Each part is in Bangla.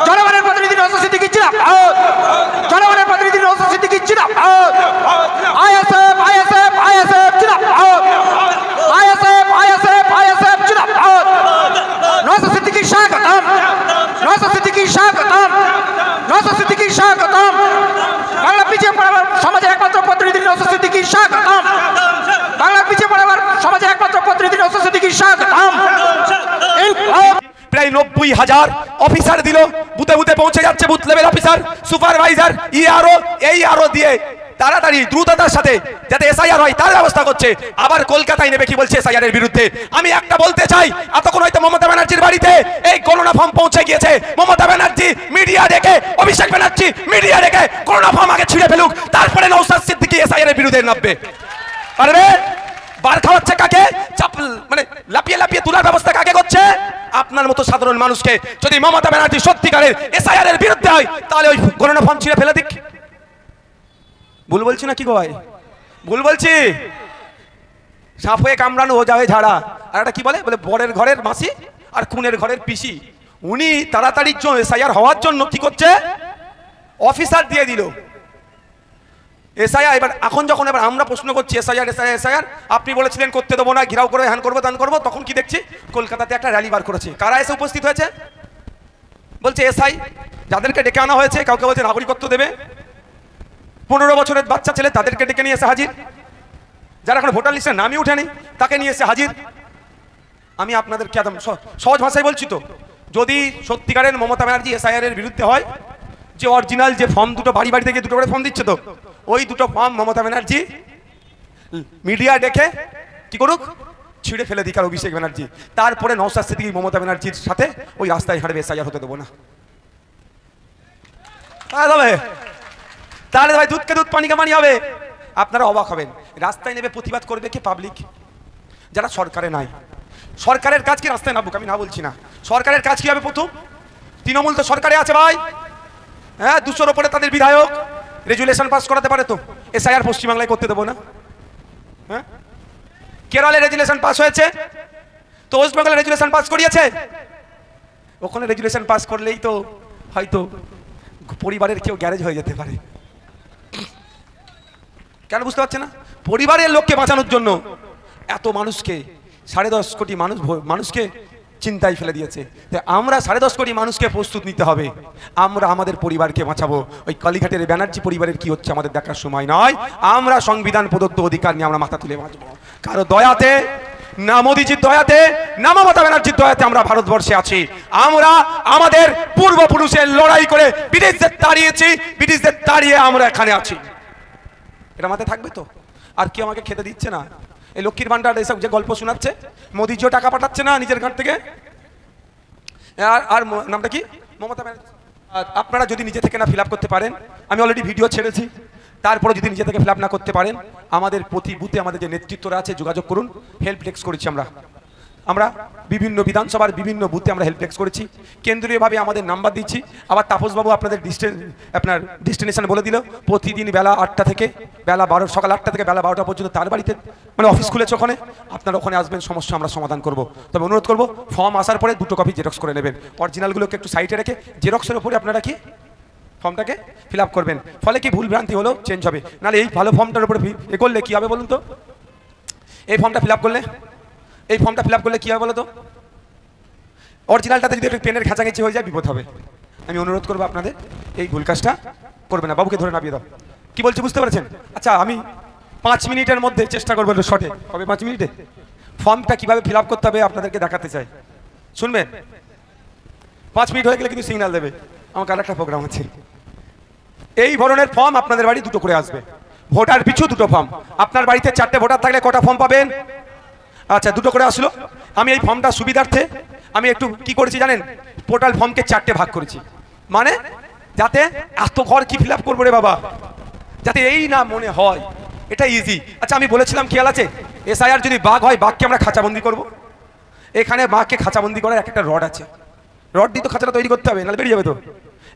জনগণের প্রতিনিধি নওশাদ সিদ্দিকী জিন্দাবাদ, জনগণের প্রতিনিধি নওশাদ সিদ্দিকী জিন্দাবাদ, আইএসএফ আইএসএফ আইএসএফ জিন্দাবাদ, আইএসএফ আইএসএফ আইএসএফ জিন্দাবাদ, নওশাদ সিদ্দিকী স্বাগতম, নওশাদ সিদ্দিকী স্বাগতম, নওশাদ সিদ্দিকী স্বাগতম, বাংলা পিছিয়ে পড়া সমাজের একমাত্র প্রতিনিধি নওশাদ সিদ্দিকী স্বাগতম, বাংলা পিছিয়ে পড়া সমাজের একমাত্র প্রতিনিধি নওশাদ সিদ্দিকী স্বাগতম। প্রায় 90,000 অফিসার দিল, বুথে বুথে পৌঁছে যাচ্ছে booth level officer, supervisor, ERO, এই আরও দিয়ে তাড়াতাড়ি দ্রুততার সাথে যাতে এসআইআর হয় তার ব্যবস্থা করছে। আবার কলকাতায় নেবে কি বলছে এসআইআর এর বিরুদ্ধে। আমি একটা বলতে চাই, এতক্ষণ হয়তো মমতা ব্যানার্জির বাড়িতে এই করোনা ফর্ম পৌঁছে গিয়েছে, মমতা ব্যানার্জি মিডিয়া ডেকে, অভিষেক ব্যানার্জি মিডিয়া ডেকে করোনা ফর্ম আগে ছিঁড়ে ফেলুক, তারপরে নওশাদ সিদ্দিকী এসআইআর এর বিরুদ্ধে নামবে। পারবে? বার খাওয়াচ্ছে কাকে? মানে লাপিয়ে লাপিয়ে তোলার ব্যবস্থা কাকে করছে? আপনার মতো সাধারণ মানুষকে। যদি মমতা ব্যানার্জি সত্যিকারের এসআইআর এর বিরুদ্ধে হয় তাহলে ওই করোনা ফর্ম ছিঁড়ে ফেলে দিক। ভুল বলছি না কি গো ভাই? ভুল বলছি? সাপ হয়ে কামড়ানো ও যাবে ঝাড়া। আর একটা কি বলে বরের ঘরের মাসি আর খুনের ঘরের পিসি। উনি তাড়াতাড়ি এসআইআর হওয়ার জন্য কি করছে? অফিসার দিয়ে দিল এসআইআর। এখন যখন আমরা প্রশ্ন করছি এসআইআর এসআইআর এসআইআর, আপনি বলেছিলেন করতে দেবো না, ঘিরাও করে হ্যান করবো দান করবো, তখন কি দেখছি কলকাতাতে একটা র্যালি বার করেছে। কারা এসে উপস্থিত হয়েছে? বলছে এসআই, যাদেরকে ডেকে আনা হয়েছে কাউকে বলছে নাগরিকত্ব দেবে, 15 বছরের বাচ্চা ছেলে তাদেরকে ডেকে নিয়ে এসে হাজির, যারা এখন ভোটার লিস্টে নামই উঠেনি তাকে নিয়ে এসে হাজির। আমি আপনাদেরকে একদম সহজ ভাষায় বলছি তো, যদি সত্যিকারের মমতা ব্যানার্জি এসআইআর এর বিরুদ্ধে হয়, যে অরিজিনাল যে ফর্ম দুটো বাড়ি বাড়ি থেকে দুটো করে ফর্ম দিচ্ছে তো, ওই দুটো ফর্ম মমতা ব্যানার্জি মিডিয়া ডেকে কি করুক, ছিঁড়ে ফেলে দিক আর অভিষেক ব্যানার্জি। তারপরে নওশাদ সিদ্দিকী মমতা ব্যানার্জির সাথে ওই রাস্তায় হাঁটবে, এসআইআর হতে দেবো না। তাহলে ভাই দুধকে দুধ পানিকে পানি হবে। আপনারা অবাক হবেন, রাস্তায় নেবে প্রতিবাদ করবে কি? পাবলিক, যারা সরকারে নাই। সরকারের কাজ কি রাস্তায় নামুক? আমি না বলছি না। সরকারের কাজ কি হবে? প্রথম, তৃণমূল তো সরকারে আছে ভাই, হ্যাঁ, 200-র ওপরে তাদের বিধায়ক, রেজুলেশন পাস করাতে পারে তো এসআইআর পশ্চিমবাংলায় করতে দেবো না। হ্যাঁ, কেরলে রেজুলেশন পাস হয়েছে তো ওয়েস্ট বেঙ্গলে রেজুলেশন পাস করিয়েছে। ওখানে রেজুলেশন পাস করলেই তো হয়তো পরিবারের কেউ গ্যারেজ হয়ে যেতে পারে। কেন বুঝতে পারছে না? পরিবারের লোককে বাঁচানোর জন্য এত মানুষকে, 10.5 কোটি মানুষকে চিন্তায় ফেলে দিয়েছে। আমরা 10.5 কোটি মানুষকে প্রস্তুত নিতে হবে। আমরা আমাদের পরিবারকে বাঁচাবো। ওই কালীঘাটের ব্যানার্জি পরিবারের কি হচ্ছে আমাদের দেখার সময় নয়। আমরা সংবিধান প্রদত্ত অধিকার নিয়ে আমরা মাথা তুলে বাঁচবো। কারো দয়াতে না, মোদীজির দয়াতে না, মমতা ব্যানার্জির দয়াতে আমরা ভারতবর্ষে আছি। আমরা আমাদের পূর্বপুরুষের লড়াই করে ব্রিটিশদের তাড়িয়েছি, ব্রিটিশদের তাড়িয়ে আমরা এখানে আছি। এটা মাথায় থাকবে তো? আর কি আমাকে খেতে দিচ্ছে না? এই লক্ষ্মীর ভান্ডার এসব যে গল্প শোনাচ্ছে, মোদিজিও টাকা পাঠাচ্ছে না নিজের ঘর থেকে। আর নামটা কি? মমতা ব্যানার্জি। আপনারা যদি নিজে থেকে না ফিল আপ করতে পারেন, আমি অলরেডি ভিডিও ছেড়েছি, তারপরে যদি নিজে থেকে ফিল আপ না করতে পারেন, আমাদের প্রতি বুথে আমাদের যে নেতৃত্বরা আছে যোগাযোগ করুন। হেল্প ডেস্ক করেছি আমরা বিভিন্ন বিধানসভার বিভিন্ন বুথে আমরা হেল্প ডেস্ক করেছি। কেন্দ্রীয়ভাবে আমাদের নাম্বার দিচ্ছি। আবার তাপসবাবু আপনাদের আপনার ডেস্টিনেশন বলে দিল। প্রতিদিন বেলা 8টা থেকে বেলা 12, সকাল 8টা থেকে বেলা 12টা পর্যন্ত তার বাড়িতে মানে অফিস খুলেছে ওখানে। আপনারা ওখানে আসবেন, সমস্যা আমরা সমাধান করব। তবে অনুরোধ করব, ফর্ম আসার পরে 2 কপি জেরক্স করে নেবেন। অরিজিনালগুলোকে একটু সাইডে রেখে জেরক্সের ওপরে আপনারা কি ফর্মটাকে ফিল আপ করবেন। ফলে কি ভুলভ্রান্তি হলেও চেঞ্জ হবে। নাহলে এই ভালো ফর্মটার উপরে এ করলে কী হবে বলুন তো? এই ফর্মটা ফিল আপ করলে কি হবে বলো তো? অরিজিনালটাতে যদি একটু পেনের খাঁচাখাঁচি হয়ে যায় বিপদ হবে। আমি অনুরোধ করবো আপনাদের এই ভুল কাজটা করবে না। বাবুকে ধরে নামিয়ে দাও। কি বলছি বুঝতে পারছেন? আচ্ছা, আমি 5 মিনিটের মধ্যে চেষ্টা করবো শর্টে হবে। 5 মিনিটে ফর্মটা কিভাবে ফিল আপ করতে হবে আপনাদেরকে দেখাতে চাই। শুনবেন? 5 মিনিট হয়ে গেলে কিন্তু সিগন্যাল দেবে। আমার কাল একটা প্রোগ্রাম আছে। এই ধরনের ফর্ম আপনাদের বাড়ি 2 করে আসবে। ভোটার পিছু 2 ফর্ম। আপনার বাড়িতে 4টে ভোটার থাকলে কটা ফর্ম পাবেন? আচ্ছা, 2 করে আসলো। আমি এই ফর্মটা সুবিধার্থে আমি একটু কি করেছি জানেন? পোর্টাল ফর্মকে 4টে ভাগ করেছি। মানে যাতে এত ঘর কি ফিল আপ করবো রে বাবা, যাতে এই না মনে হয়। এটা ইজি। আচ্ছা, আমি বলেছিলাম খেয়াল আছে, এসআইআর যদি বাঘ হয়, বাঘকে আমরা খাঁচাবন্দি করব। এখানে বাঘকে খাঁচাবন্দি করার একটা রড আছে। রড দিয়ে তো খাঁচাটা তৈরি করতে হবে, নাহলে বেরিয়ে যাবে তো।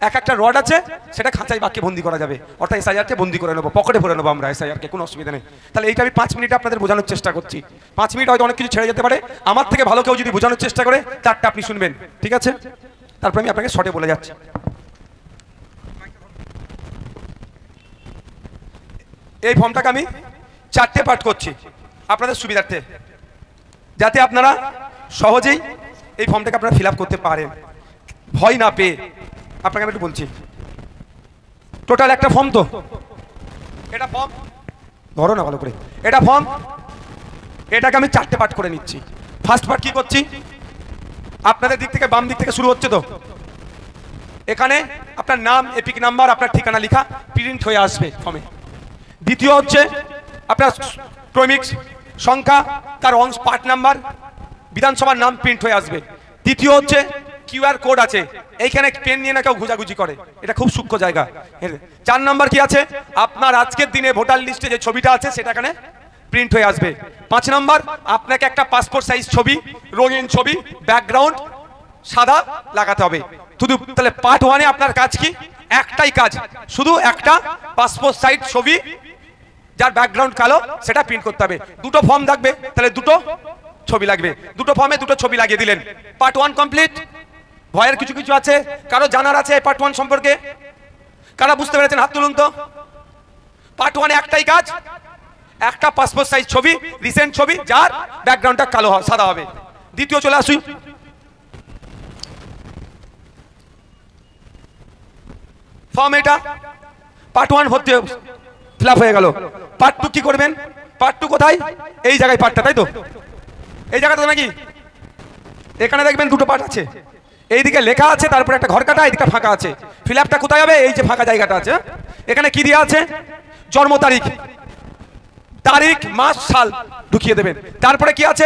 একটা রড আছে, সেটা খাঁচায় বাঘকে বন্দি করা যাবে। অর্থাৎ এসআইআরকে বন্দি করে নেবো, পকেটে ভরে নেবো আমরা এসআইআরকে, কোনো অসুবিধা নেই। তাহলে এইটা আমি 5 মিনিটে আপনাদের বোঝানোর চেষ্টা করছি। 5 মিনিট হয়তো অনেক কিছু ছেড়ে যেতে পারে। আমার থেকে ভালো কেউ যদি বোঝানোর চেষ্টা করে, 4টা আপনি শুনবেন, ঠিক আছে? তারপরে আমি আপনাকে শর্টে বলে যাচ্ছি। এই ফর্মটাকে আমি 4টে পার্ট করছি আপনাদের সুবিধার্থে, যাতে আপনারা সহজেই এই ফর্মটাকে আপনারা ফিল আপ করতে পারেন ভয় না পেয়ে। আপনাকে আমি একটু বলছি, টোটাল একটা ফর্ম, তো এটা ফর্ম ধরো না ভালো করে, এটা ফর্ম, এটাকে আমি 4টে পার্ট করে নিচ্ছি। ফার্স্ট পার্ট কি করছি, আপনাদের দিক থেকে বাম দিক থেকে শুরু হচ্ছে, তো এখানে আপনার নাম, এপিক নাম্বার, আপনার ঠিকানা লেখা প্রিন্ট হয়ে আসবে ফর্মে। দ্বিতীয় হচ্ছে আপনার ক্রমিক সংখ্যা, তার অংশ, পার্ট নাম্বার, বিধানসভার নাম প্রিন্ট হয়ে আসবে। তৃতীয় হচ্ছে কিউআর কোড আছে, এইখানে পেন নিয়ে না কেউ ঘুজাঘুজি করে, এটা খুব সূক্ষ্ম জায়গা। 4 নাম্বার কি আছে, আপনার আজকের দিনে ভোটার লিস্টে যে ছবিটা আছে সেটা এখানে প্রিন্ট হয়ে আসবে। 5 নাম্বার আপনাকে একটা পাসপোর্ট সাইজ ছবি, রঙিন ছবি, ব্যাকগ্রাউন্ড সাদা লাগাতে হবে। শুধু তাহলে পার্ট 1-এ আপনার কাজ কি, একটাই কাজ, শুধু একটা পাসপোর্ট সাইজ ছবি যার ব্যাকগ্রাউন্ড কালো সেটা প্রিন্ট করতে হবে। 2টো ফর্ম থাকবে, তাহলে 2টো ছবি লাগবে, 2টো ফর্মে 2টো ছবি লাগিয়ে দিলেন। Part 1 complete. ভয়ের কিছু কিছু আছে, কারো জানার আছে পার্ট 1 সম্পর্কে, কারা বুঝতে পেরেছেন হাত তুলুন তো। পার্ট 1-এ একটাই কাজ, একটা পাসপোর্ট সাইজ ছবি, রিসেন্ট ছবি, যার ব্যাকগ্রাউন্ডটা কালো সাদা হবে। দ্বিতীয় চলে আসুন, ফর্ম এটা পার্ট 1 ভর্তি ফিল আপ হয়ে গেল। পার্ট 2 কি করবেন, পার্ট 2 কোথায়, এই জায়গায় পার্টটা, তাই তো এই জায়গাটা নাকি, এখানে দেখবেন 2টো পার্ট আছে, এইদিকে লেখা আছে, তারপরে একটা ঘর কাটা, এইদিকে ফাঁকা আছে। ফিল আপটা কোথায় হবে, এই যে ফাঁকা জায়গাটা আছে, এখানে কি দেওয়া আছে, জন্ম তারিখ, তারিখ, মাস, সাল ঢুকিয়ে দেবেন। তারপরে কি আছে,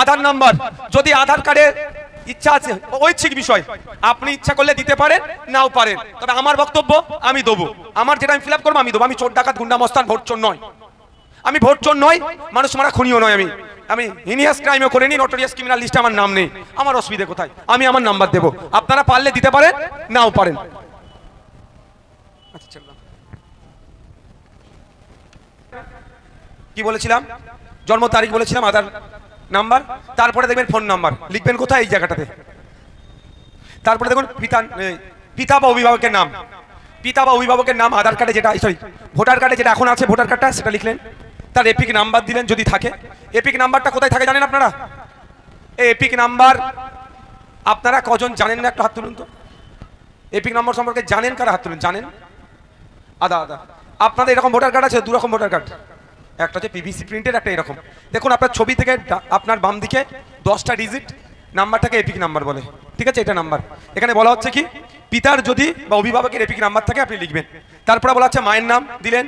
আধার নাম্বার, যদি আধার কার্ডের ইচ্ছা আছে, ঐচ্ছিক বিষয়, আপনি ইচ্ছা করলে দিতে পারেন, নাও পারেন, তবে আমার বক্তব্য আমি দেবো, আমার যেটা আমি ফিল আপ করবো আমি দেবো। আমি চোর ডাকাত গুন্ডা মস্তান ভোট চোর নয়, আমি ভোট চোর নয়, মানুষ মারা খুনিও নয়, আমি হিনিয়াস ক্রাইমও করিনি, নোটোরিয়াস ক্রিমিনাল লিস্টে আমার নাম নেই। আমার অসুবিধা কোথায়, আমি আমার নাম্বার দেবো, আপনারা পারলে দিতে পারেন, নাও পারেন। আচ্ছা কি বলেছিলাম, জন্ম তারিখ বলেছিলাম, আধার নাম্বার, তারপরে দেখবেন ফোন নাম্বার লিখবেন কোথায়, এই জায়গাটাতে। তারপরে দেখুন পিতা বা অভিভাবকের নাম, পিতা বা অভিভাবকের নাম আধার কার্ডে যেটা, সরি ভোটার কার্ডে যেটা এখন আছে, ভোটার কার্ডটা সেটা লিখলেন, তার এপিক নাম্বার দিলেন যদি থাকে। এপিক নাম্বারটা কোথায় থাকে জানেন আপনারা, এই এপিক নাম্বার আপনারা কজন জানেন না, একটা হাত তুলুন তো। এপিক নাম্বার সম্পর্কে জানেন কারা, হাত তুলুন। জানেন, আদা আপনাদের এরকম ভোটার কার্ড আছে, 2 রকম ভোটার কার্ড, একটা হচ্ছে পিভিসি প্রিন্টের, একটা এরকম। দেখুন আপনার ছবি থেকে আপনার বাম দিকে 10টা ডিজিট নাম্বারটাকে এপিক নাম্বার বলে, ঠিক আছে, এটা নাম্বার। এখানে বলা হচ্ছে কি, পিতার যদি বা অভিভাবকের এপিক নাম্বার থাকে আপনি লিখবেন। তারপরে বলা হচ্ছে মায়ের নাম দিলেন,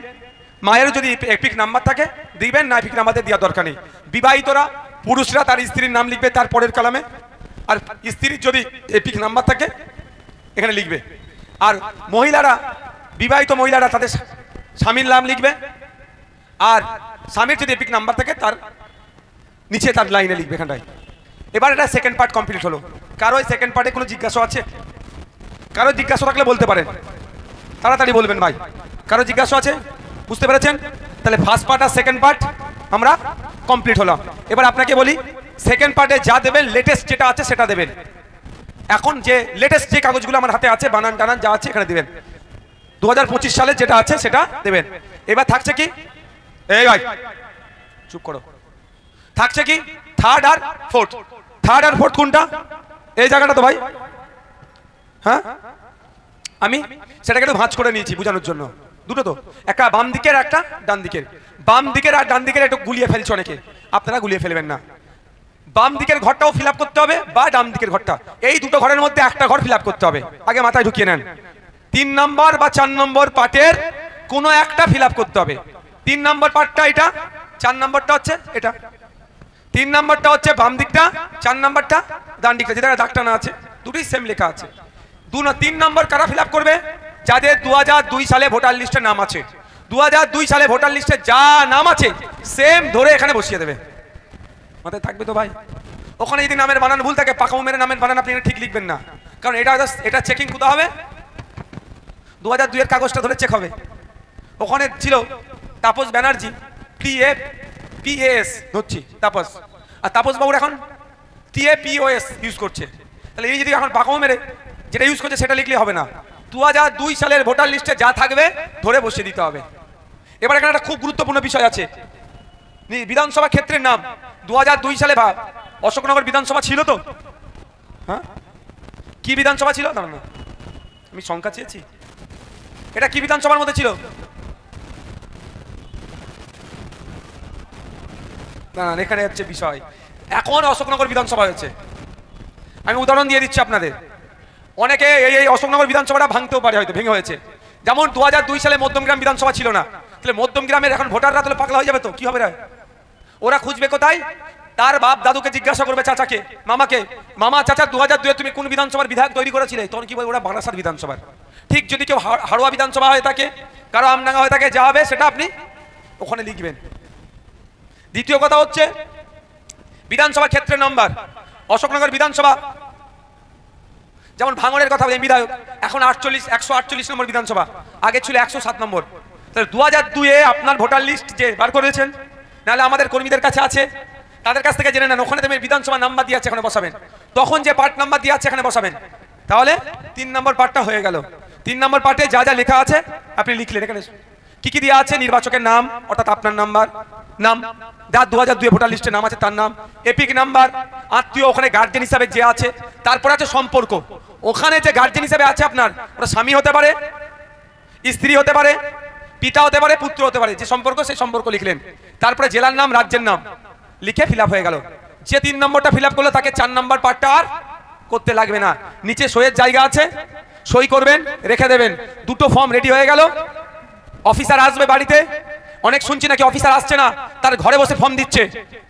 মায়ের যদি এপিক নাম্বার থাকে দিবেন, না এপিক নাম্বার দেওয়ার দরকার নেই। বিবাহিতরা, পুরুষরা তার স্ত্রীর নাম লিখবে তার পরের কলামে, আর স্ত্রীর যদি এপিক নাম্বার থাকে এখানে লিখবে। আর মহিলারা, বিবাহিত মহিলারা তাদের স্বামীর নাম লিখবে, আর স্বামীর যদি এপিক নাম্বার থাকে তার নিচে তার লাইনে লিখবে এখানটায়। এবার এটা সেকেন্ড পার্ট কমপ্লিট হলো। কারো এই সেকেন্ড পার্টে কোনো জিজ্ঞাসা আছে, কারো জিজ্ঞাসা থাকলে বলতে পারেন, তাড়াতাড়ি বলবেন ভাই। কারো জিজ্ঞাসা আছে, বুঝতে পেরেছেন? তাহলে ফার্স্ট পার্ট আর সেকেন্ড পার্ট আমরা কমপ্লিট হলাম। এবার আপনাকে বলি, সেকেন্ড পার্টে যা দেবেন লেটেস্ট যেটা আছে সেটা দেবেন। এখন যে লেটেস্ট যে কাগজগুলো আমার হাতে আছে, বানান টানান যা আছে এখানে দেবেন। 2025 সালে যেটা আছে সেটা দেবেন। এবার থাকছে কি, এই ভাই চুপ করো, থাকছে কি থার্ড আর ফোর্থ। থার্ড আর ফোর্থ কোনটা, এই জায়গাটা তো ভাই, হ্যাঁ আমি সেটাকে একটু ভাঁজ করে নিয়েছি বোঝানোর জন্য। 2টো তো, একটা বাম দিকের একটা ডান দিকের। বাম দিকের আর ডান দিকের একটু গুলিয়ে ফেলছে অনেকে, আপনারা গুলিয়ে ফেলবেন না। বাম দিকের ঘরটাও ফিল আপ করতে হবে, বা ডান দিকের ঘরটা, এই 2টো ঘরের মধ্যে একটা ঘর ফিল আপ করতে হবে। আগে মাথায় ঢুকিয়ে নেন, 3 নম্বর বা 4 নম্বর পার্টের কোনো একটা ফিল আপ করতে হবে। 3 নম্বর পার্টটা এটা, 4 নম্বরটা হচ্ছে এটা। 3 নম্বরটা হচ্ছে বাম দিকটা, 4 নম্বরটা ডান দিকটা, যেটা দাগটা না আছে, দুটোই সেম লেখা আছে। 3 নম্বর কারা ফিল আপ করবে, যাদের 2002 সালে ভোটার লিস্টে নাম আছে। 2002 সালে ভোটার লিস্টে যা নাম আছে সেম ধরে এখানে বসিয়ে দেবে। মাথায় থাকবে তো ভাই? ওখানে যদি নামের বানান ভুল থাকে, পাকাও মেরে নামের বানান আপনি ঠিক লিখবেন না, কারণ এটা চেকিং কোথা হবে, 2002 এর কাগজটা ধরে চেক হবে। ওখানে ছিল তাপস ব্যানার্জি, PAS ধরছি তাপস, আর তাপস বাবুর এখন TAPOS ইউজ করছে। তাহলে এই যদি এখন পাকাও মেরে যেটা ইউজ করছে সেটা লিখলে হবে না। 2002 সালের ভোটার লিস্টে যা থাকবে ধরে বসিয়ে দিতে হবে। এবার এখানে একটা খুব গুরুত্বপূর্ণ বিষয় আছে, বিধানসভা ক্ষেত্রের নাম। 2002 সালে অশোকনগর বিধানসভা ছিল তো? হ্যাঁ, কি বিধানসভা ছিল? না না, আমি সংখ্যা চেয়েছি। এটা কি বিধানসভার মধ্যে ছিল? না না, এখানে হচ্ছে বিষয়, এখন অশোকনগর বিধানসভা হয়েছে। আমি উদাহরণ দিয়ে দিচ্ছি আপনাদের। অনেকে এই অশোকনগর বিধানসভাটা ভাঙতেও পারে, হয়তো ভেঙে হয়েছে। যেমন 2002 সালে মধ্যমগ্রাম বিধানসভা ছিল না, তাহলে মধ্যমগ্রামের এখন ভোটাররা তাহলে পাগলা হয়ে যাবে তো, কি হবে? ওরা খুঁজবে কোথায়? তার বাপ দাদুকে জিজ্ঞাসা করবে, চাচাকে, মামাকে, মামা চাচা 2002 তুমি কোন বিধানসভার বিধায়ক তৈরি করেছিলে? তখন কি বলবে? ওরা বারাসাত বিধানসভার। ঠিক যদি কেউ হাড়োয়া বিধানসভা হয়ে থাকে, কারো আমডাঙ্গা হয়ে থাকে, যা হবে সেটা আপনি ওখানে লিখবেন। দ্বিতীয় কথা হচ্ছে বিধানসভা ক্ষেত্রের নাম্বার। অশোকনগর বিধানসভা, যেমন ভাঙড়ের কথা বলি, বিধায়ক এখন 148 নম্বর বিধানসভা, আগে ছিল 107 নম্বর। তাহলে 2002 আপনার ভোটার লিস্ট যে বার করেছেন, নাহলে আমাদের কর্মীদের কাছে আছে, তাদের কাছ থেকে জেনে নেন। ওখানে তুমি বিধানসভা নাম্বার দিয়ে আছে, এখানে বসাবেন। তখন যে পার্ট নাম্বার দিয়ে আছে এখানে বসাবেন। তাহলে 3 নম্বর পার্টটা হয়ে গেল। 3 নম্বর পার্টে যা যা লেখা আছে আপনি লিখলেন। এখানে কি কি দেওয়া আছে? নির্বাচকের নাম, অর্থাৎ আপনার নাম্বার, নাম, যার 2002 ভোটার লিস্টে নাম আছে তার নাম, এপিক নাম্বার, আত্মীয়, ওখানে গার্জেন হিসাবে যে আছে, তারপর আছে সম্পর্ক। ওখানে যে গার্জেন হিসাবে আছে আপনার, ওটা স্বামী হতে পারে, স্ত্রী হতে পারে, পিতা হতে পারে, পুত্র হতে পারে, যে সম্পর্ক সেই সম্পর্ক লিখলেন। তারপরে জেলার নাম, রাজ্যের নাম লিখে ফিল আপ হয়ে গেল। যে 3 নম্বরটা ফিল আপ করলো তাকে 4 নম্বর পার্টটা আর করতে লাগবে না। নিচে সইয়ের জায়গা আছে, সই করবেন, রেখে দেবেন। 2টো ফর্ম রেডি হয়ে গেল। অফিসার আসবে বাড়িতে, অনেক শুনছি নাকি অফিসার আসছে না, তার ঘরে বসে ফর্ম দিচ্ছে,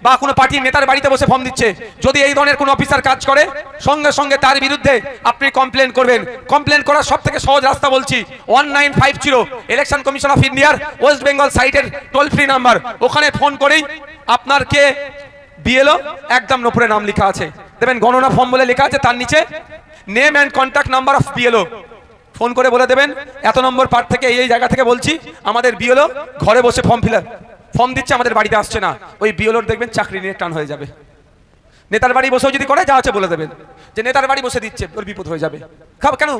বা কোনো পার্টির নেতার বাড়িতে বসে ফর্ম দিচ্ছে। যদি এই ধরনের কোনো অফিসার কাজ করে, সঙ্গে সঙ্গে তার বিরুদ্ধে আপনি কমপ্লেন করবেন। কমপ্লেন করার সব থেকে সহজ রাস্তা বলছি, 1950 ইলেকশন কমিশন অফ ইন্ডিয়ার ওয়েস্ট বেঙ্গল সাইটের টোল ফ্রি নাম্বার। ওখানে ফোন করেই আপনার কে বিএলও, একদম নোপরে নাম লেখা আছে, দেবেন গণনা ফর্ম বলে লেখা আছে, তার নিচে name and contact number of BLO. Phone করে বলে দেবেন এত নম্বর পার্ট থেকে এই জায়গা থেকে বলছি, আমাদের বিএলও ঘরে বসে ফর্ম দিচ্ছে, আমাদের বাড়িতে আসছে না। ওই বিএলওর দেখবেন চাকরি নিয়ে টান হয়ে যাবে। নেতার বাড়ি বসেও যদি করে, যা আছে বলে দেবেন যে নেতার বাড়ি বসে দিচ্ছে, ওর বিপদ হয়ে যাবে। কেন?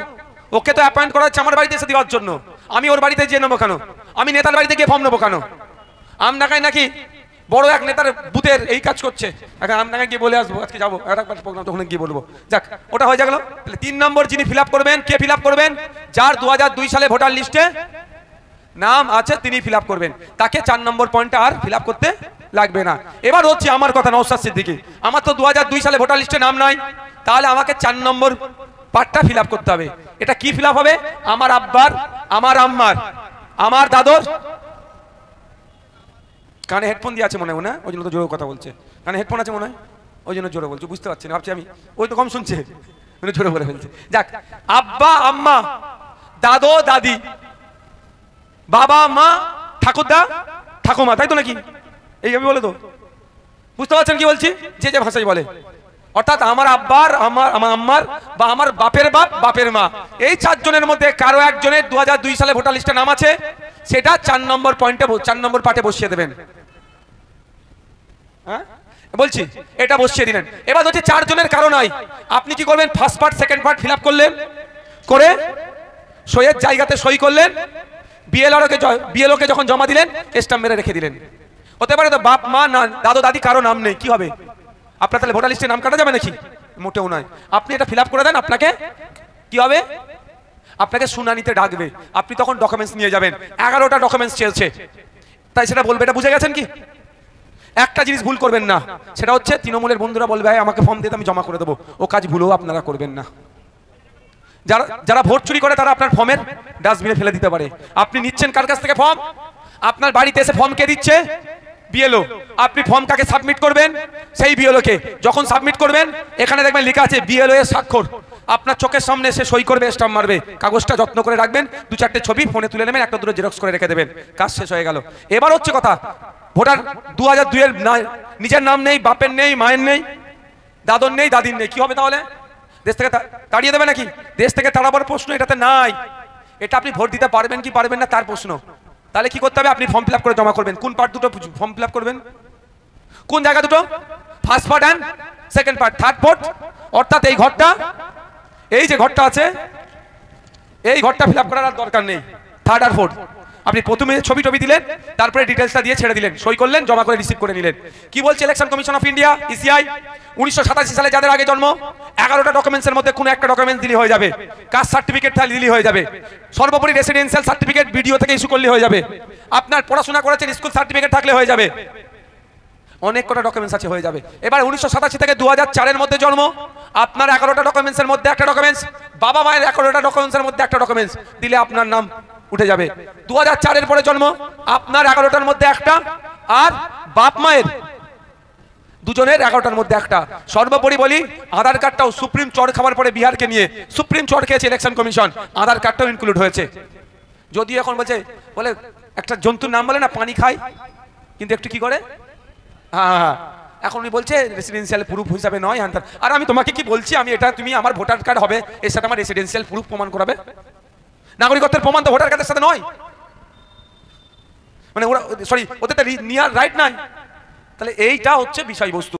ওকে তো অ্যাপয়েন্ট করা হচ্ছে আমার বাড়িতে এসে দেওয়ার জন্য, আমি ওর বাড়িতে যেয়ে নেবো কেন? আমি নেতার বাড়িতে গিয়ে ফর্ম নেবো কেন? আমডাঙ্গায় নাকি বড় এক নেতার বুথের এই কাজ করছে, এখন আমডাঙ্গায় গিয়ে বলে আসবো, আজকে যাবো একবার প্রোগ্রাম, তখন গিয়ে বলবো। যাক, ওটা হয়ে গেল। তাহলে 3 নম্বর যিনি ফিল আপ করবেন, কে ফিল আপ করবেন? যার 2002 সালে ভোটার লিস্টে নাম আছে তিনি ফিল আপ করবেন। তাকে 4 নম্বর পয়েন্টটা আর ফিল আপ করতে লাগবে না। এবার হচ্ছে আমার কথা, নওশাদ সিদ্দিকী, আমার তো 2002 সালে ভোটার লিস্টে নাম নাই, তাহলে আমাকে 4 নম্বর পার্টটা ফিল আপ করতে হবে। এটা কি ফিল আপ হবে? আমার আব্বার, আমার আম্মার, আমার দাদর, কানে হেডফোন দিয়ে আছে মনে হয় না, ওই জন্য তো জোরে কথা বলছে। কানে হেডফোন আছে মনে হয়, ওই জন্য জোরে বলছে, বুঝতে পারছি না, ভাবছি আমি ওই তো কম শুনছে, জোরে বলে ফেলছে। যাক, আব্বা আম্মা, দাদো দাদি, বাবা মা, ঠাকুরদা ঠাকুমা, তাই তো নাকি? এইভাবে বলে তো, বুঝতে পারছেন কি বলছি? যে যে ভাষায় বলে, অর্থাৎ আমার আব্বার, আমার আম্মার, বা আমার বাপের বাপ, বাপের মা, এই 4 জনের মধ্যে কারো একজনের 2002 সালে ভোটার লিস্টে নাম আছে, সেটা 4 নম্বর পয়েন্টে, 4 নম্বর পার্টে বসিয়ে দেবেন। হ্যাঁ বলছি, এটা বসিয়ে দিলেন। এবার হচ্ছে 4 জনের কারো নাই, আপনি কি করবেন? First part, second part fill up করলেন, করে সইয়ের জায়গাতে সই করলেন, বিএলওকে যখন জমা দিলেন, স্ট্যাম্প মেরে রেখে দিলেন। হতে পারে তো বাপ মা, না দাদু দাদি, কারো নাম নেই, কি হবে? আপনার তাহলে ভোটার লিস্টে নাম কাটা যাবে নাকি? মোটেও নয়। আপনি এটা ফিল আপ করে দেন, আপনাকে কি হবে? আপনাকে শুনানিতে ডাকবে, আপনি তখন ডকুমেন্টস নিয়ে যাবেন। 11টা ডকুমেন্টস চেয়েছে, তাই সেটা বলবে। এটা বুঝে গেছেন কি? একটা জিনিস ভুল করবেন না, সেটা হচ্ছে তৃণমূলের বন্ধুরা বলবে আমাকে ফর্ম দিতে, আমি জমা করে দেবো, ও কাজ ভুলও আপনারা করবেন না। যারা ভোট চুরি করে তারা আপনার ফর্মের ডাস্টবিনে ফেলে দিতে পারে। আপনি নিচ্ছেন কার কাছ থেকে ফর্ম? আপনার বাড়িতে এসে ফর্ম কে দিচ্ছে? বিএলও। আপনি ফর্ম কাকে সাবমিট করবেন? সেই বিএলওকে। যখন সাবমিট করবেন, এখানে দেখবেন লেখা আছে বিএলও এর স্বাক্ষর, আপনার চোখের সামনে এসে সই করবে, স্টাম্প মারবে। কাগজটা যত্ন করে রাখবেন, 2-4টে ছবি ফোনে তুলে নেবেন, একটা দুটো জেরক্স করে রেখে দেবেন, কাজ শেষ হয়ে গেল। এবার হচ্ছে কথা, ভোটার 2002 এর নিজের নাম নেই, বাপের নেই, মায়ের নেই, দাদর নেই, দাদির নেই, কি হবে তাহলে? দেশ থেকে তাড়িয়ে দেবে নাকি? দেশ থেকে তাড়াবার প্রশ্ন এটাতে নাই। এটা আপনি ভোট দিতে পারবেন কি পারবেন না তার প্রশ্ন। তাহলে কি করতে হবে? আপনি ফর্ম ফিল আপ করে জমা করবেন। কোন পার্ট দুটো ফর্ম ফিল আপ করবেন? কোন জায়গা দুটো? First part and second part. Third part অর্থাৎ এই যে ঘরটা আছে, এই ঘরটা ফিল আপ করার আর দরকার নেই। থার্ড আর ফোর্থ আপনি প্রথমে ছবি দিলেন, তারপরে ডিটেলসটা দিয়ে ছেড়ে দিলেন, সই করলেন, জমা করে রিসিভ করে নিলেন। কি বলছে election commission of India ECI? 1987 সালে যাদের আগে জন্ম 11টা ডকুমেন্টসের মধ্যে কোনো একটা ডকুমেন্টস দিলি হয়ে যাবে, কাস্ট সার্টিফিকেট দিলি হয়ে যাবে, সর্বোপরি রেসিডেন্সিয়াল সার্টিফিকেট বিডিও থেকে ইস্যু করলে হয়ে যাবে, আপনার পড়াশোনা করেছেন স্কুল সার্টিফিকেট থাকলে হয়ে যাবে, অনেক কটা ডকুমেন্টস আছে হয়ে যাবে। এবার 1987 থেকে 2004 এর মধ্যে জন্ম, আপনার 11টা ডকুমেন্টসের মধ্যে একটা ডকুমেন্টস, বাবা মায়ের 11টা ডকুমেন্টসের মধ্যে একটা ডকুমেন্টস দিলে আপনার নাম উঠে যাবে। 2004 এর পরে জন্ম, আপনার 11টার মধ্যে একটা, আর বাপ মায়ের দুজনের 11টার মধ্যে একটা। সর্বোপরি বলি, আধার কার্ডটাও সুপ্রিম চড় খাওয়ার পরে বিহারকে নিয়ে সুপ্রিম চড় খেয়েছে ইলেকশন কমিশন, আধার কার্ডটাও ইনক্লুড হয়েছে। যদিও এখন বলে একটা জন্তুর নাম বলে না, পানি খায়, কিন্তু একটু কি করে, হ্যাঁ এখন উনি বলছে রেসিডেন্সিয়াল প্রুফ হিসাবে নয়। আর আমি তোমাকে কি বলছি, আমি এটা তুমি আমার ভোটার কার্ড হবে, এর সাথে আমার রেসিডেন্সিয়াল প্রুফ প্রমাণ করাবে। নাগরিকত্বের প্রমাণ তো ভোটার কার্ডের সাথে নয়, মানে ওরা ওদের নেওয়ার রাইট নাই। তাহলে এইটা হচ্ছে বিষয়বস্তু।